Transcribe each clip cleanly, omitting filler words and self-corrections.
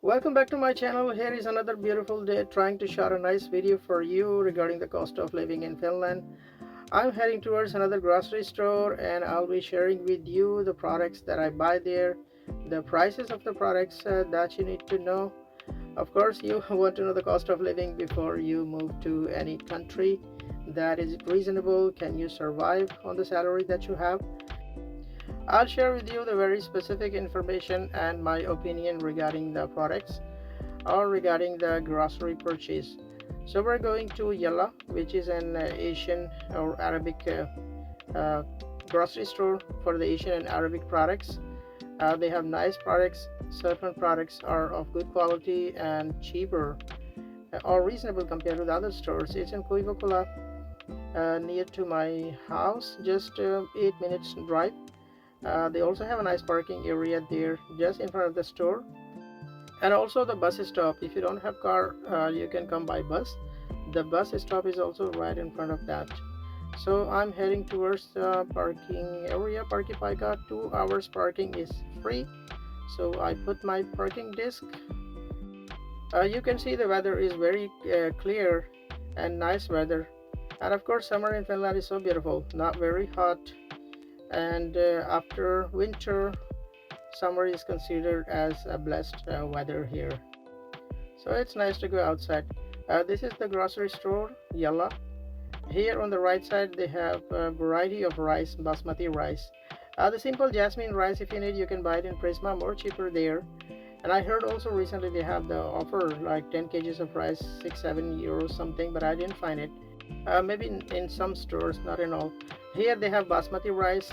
Welcome back to my channel. Here is another beautiful day trying to share a nice video for you regarding the cost of living in Finland. I'm heading towards another grocery store and I'll be sharing with you the products that I buy there, the prices of the products that you need to know. Of course, you want to know the cost of living before you move to any country. That is reasonable. Can you survive on the salary that you have? I'll share with you the very specific information and my opinion regarding the products or regarding the grocery purchase. So we're going to Yalla, which is an Asian or Arabic uh, grocery store for the Asian and Arabic products. They have nice products. Certain products are of good quality and cheaper or reasonable compared to the other stores. It's in Kuivakula, near to my house, just 8 minutes drive. They also have a nice parking area there just in front of the store, and also the bus stop. If you don't have car, you can come by bus. The bus stop is also right in front of that. So I'm heading towards the parking area. Parkipaika, 2 hours parking is free. So I put my parking disc. You can see the weather is very clear and nice weather, and of course summer in Finland is so beautiful, not very hot, and after winter, summer is considered as a blessed weather here. So it's nice to go outside. This is the grocery store, Yalla. Here on the right side, they have a variety of rice, basmati rice. The simple jasmine rice, if you need, you can buy it in Prisma, more cheaper there. And I heard also recently they have the offer like 10 kgs of rice, 6-7 euros something, but I didn't find it. Maybe in some stores, not in all. Here they have basmati rice.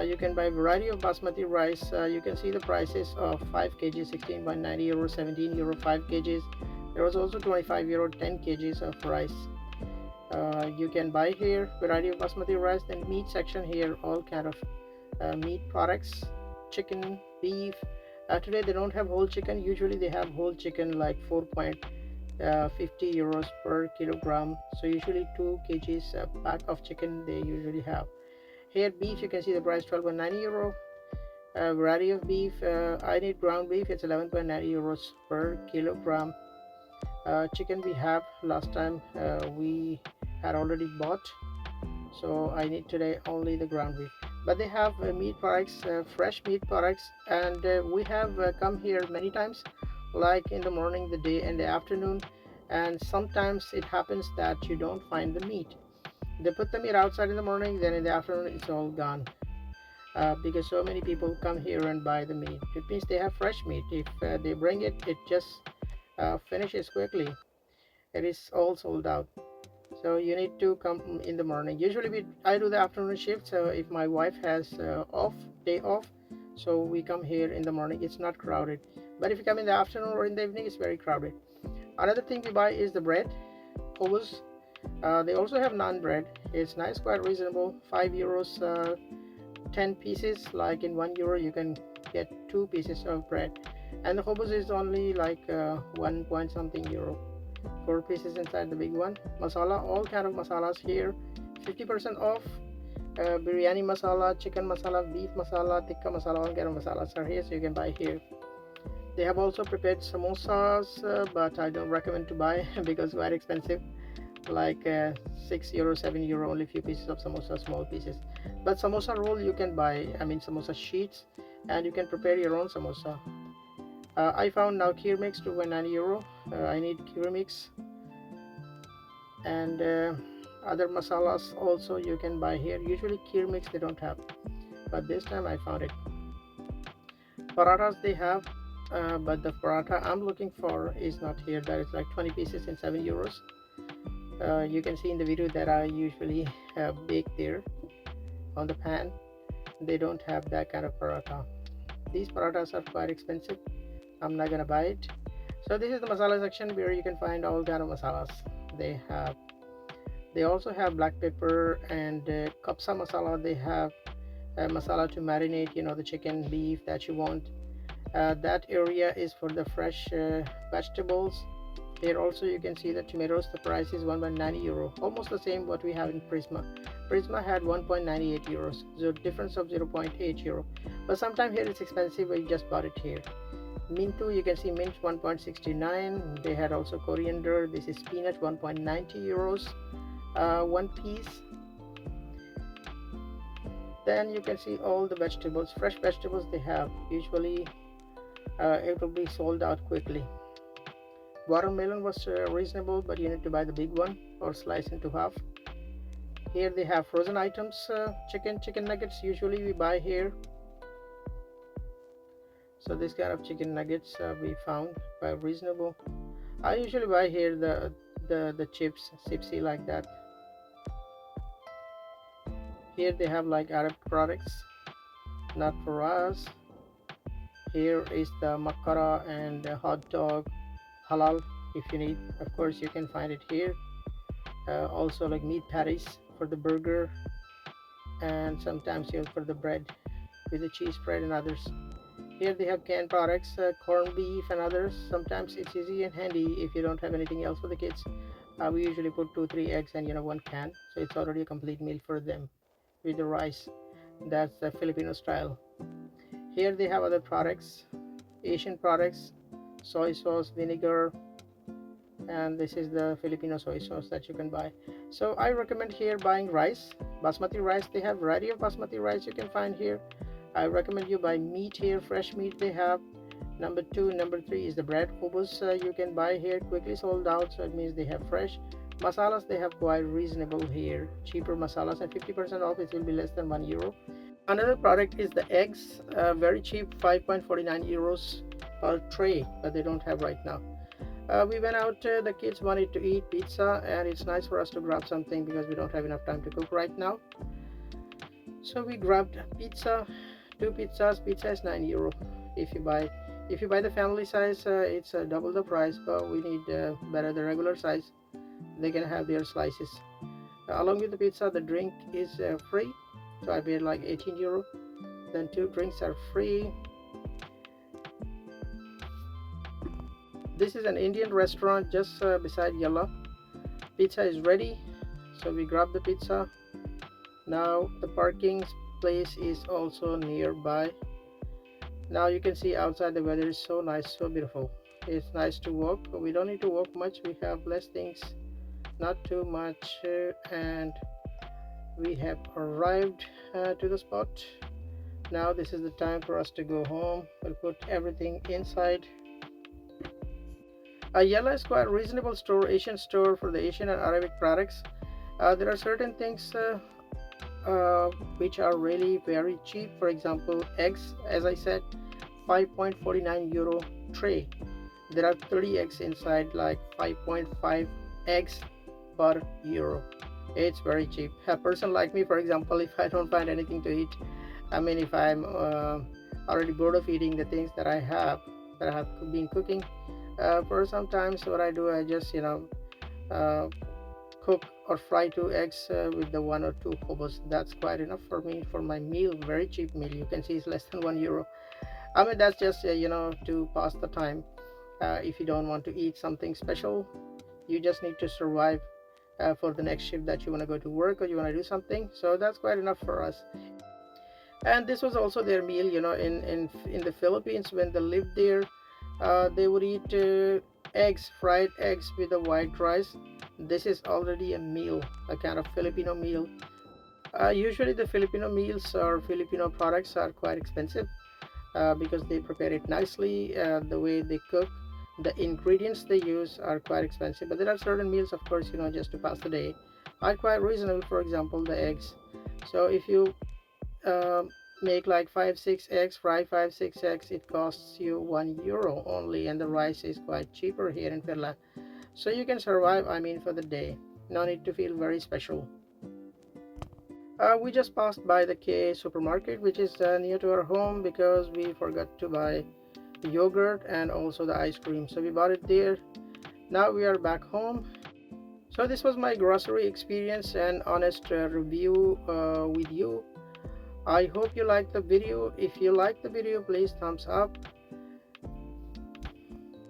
You can buy a variety of basmati rice. You can see the prices of 5 kg 16.90 euro, 17 euro 5 kgs. There was also 25 euro 10 kgs of rice. You can buy here variety of basmati rice. Then meat section here, all kind of meat products, chicken, beef. Today they don't have whole chicken. Usually they have whole chicken like 4.50 euros per kilogram. So usually 2 kgs pack of chicken they usually have. Here beef, you can see the price 12.90 euro. Variety of beef. I need ground beef. It's 11.90 euros per kilogram. Chicken we have last time we had already bought, so I need today only the ground beef. But they have meat products, fresh meat products, and we have come here many times, like in the morning, the day, and the afternoon. And sometimes it happens that you don't find the meat. They put the meat outside in the morning, then in the afternoon it's all gone. Because so many people come here and buy the meat. It means they have fresh meat. If they bring it, it just finishes quickly. It is all sold out. So you need to come in the morning. Usually I do the afternoon shift. So if my wife has day off, so we come here in the morning. It's not crowded. But if you come in the afternoon or in the evening, it's very crowded. Another thing we buy is the bread, hummus. They also have naan bread. It's nice, quite reasonable. 5 euros, 10 pieces. Like in 1 euro, you can get 2 pieces of bread. And the hummus is only like 1 point something euro. 4 pieces inside the big one. Masala, all kind of masalas here. 50% off. Biryani masala, chicken masala, beef masala, tikka masala, all kind of masalas are here, so you can buy here. They have also prepared samosas, but I don't recommend to buy because quite expensive, like 6 euro, 7 euro, only few pieces of samosa, small pieces. But samosa roll you can buy, I mean samosa sheets, and you can prepare your own samosa. I found now kheer mix 2.90 euro. I need kheer mix, and other masalas also you can buy here. Usually kheer mix they don't have, but this time I found it. Parathas they have, but the paratha I'm looking for is not here. That is like 20 pieces in 7 euros. You can see in the video that I usually bake there on the pan. They don't have that kind of paratha. These parathas are quite expensive. I'm not gonna buy it. So this is the masala section where you can find all kind of masalas they have. They also have black pepper and kapsa masala. They have masala to marinate, the chicken, beef that you want. That area is for the fresh vegetables. Here also you can see the tomatoes. The price is 1.90 euro, almost the same what we have in Prisma. Prisma had 1.98 euros, so difference of 0.8 euro. But sometimes here it's expensive. We just bought it here. mint too, you can see mint 1.69. They had also coriander. This is peanut, 1.90 euros one piece. Then you can see all the vegetables, fresh vegetables they have. Usually it will be sold out quickly. Watermelon was reasonable, but you need to buy the big one or slice into half. Here they have frozen items, chicken nuggets. Usually we buy here. So this kind of chicken nuggets we found quite reasonable. I usually buy here the chips, chipsy like that. Here they have like Arab products, not for us. Here is the makara and the hot dog, halal if you need. Of course you can find it here. Also like meat patties for the burger, and sometimes here for the bread with the cheese bread and others. Here they have canned products, corned beef and others. Sometimes it's easy and handy if you don't have anything else for the kids. We usually put 2-3 eggs and one can, so it's already a complete meal for them with the rice. That's the Filipino style. Here they have other products, Asian products, soy sauce, vinegar, and this is the Filipino soy sauce that you can buy. So I recommend here buying rice, basmati rice. They have variety of basmati rice you can find here. I recommend you buy meat here, fresh meat they have. Number 2, number 3 is the bread hummus you can buy here, quickly sold out, so it means they have fresh. Masalas they have quite reasonable here, cheaper masalas, and 50% off. It will be less than €1. Another product is the eggs, very cheap, 5.49 euros per tray, but they don't have right now. We went out, the kids wanted to eat pizza, and it's nice for us to grab something because we don't have enough time to cook right now. So we grabbed pizza, 2 pizzas. Pizza is €9 if you buy the family size. It's double the price, but we need better the regular size. They can have their slices. Along with the pizza, the drink is free, so I paid like €18. Then 2 drinks are free. This is an Indian restaurant just beside Yalla. Pizza is ready, so we grab the pizza. Now the parking place is also nearby. Now you can see outside the weather is so nice, so beautiful. It's nice to walk, but we don't need to walk much. We have less things, not too much, and we have arrived to the spot. Now this is the time for us to go home. We'll put everything inside. Yalla is quite a reasonable store, Asian store for the Asian and Arabic products. There are certain things which are really very cheap. For example, eggs, as I said, €5.49 tray. There are 30 eggs inside, like 5.5 eggs per euro. It's very cheap. A person like me, for example, if I don't find anything to eat, if I'm already bored of eating the things that I have been cooking for some time, so what I do, I just cook or fry 2 eggs with the 1 or 2 hummus. That's quite enough for me for my meal. Very cheap meal. You can see it's less than €1. That's just to pass the time. If you don't want to eat something special, you just need to survive for the next shift that you want to go to work or you want to do something. So that's quite enough for us. And this was also their meal. In the Philippines, when they lived there, they would eat eggs, fried eggs with the white rice. This is already a meal, a kind of Filipino meal. Usually the Filipino meals or Filipino products are quite expensive because they prepare it nicely. The way they cook, the ingredients they use are quite expensive, but there are certain meals, of course, just to pass the day, are quite reasonable. For example, the eggs. So if you make like 5-6 eggs, fry 5-6 eggs, it costs you €1 only, and the rice is quite cheaper here in Finland, so you can survive for the day. No need to feel very special. We just passed by the K supermarket, which is near to our home, because we forgot to buy yogurt and also the ice cream, so we bought it there. Now we are back home. So this was my grocery experience and honest review with you. I hope you liked the video. If you liked the video, please thumbs up.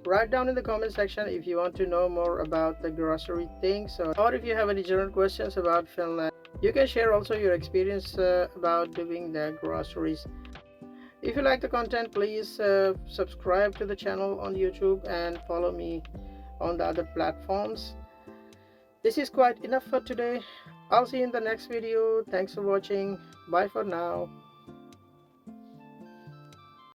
Write down in the comment section if you want to know more about the grocery things, or if you have any general questions about Finland. You can share also your experience about doing the groceries. If you like the content, please subscribe to the channel on YouTube and follow me on the other platforms. This is quite enough for today. I'll see you in the next video. Thanks for watching. Bye for now.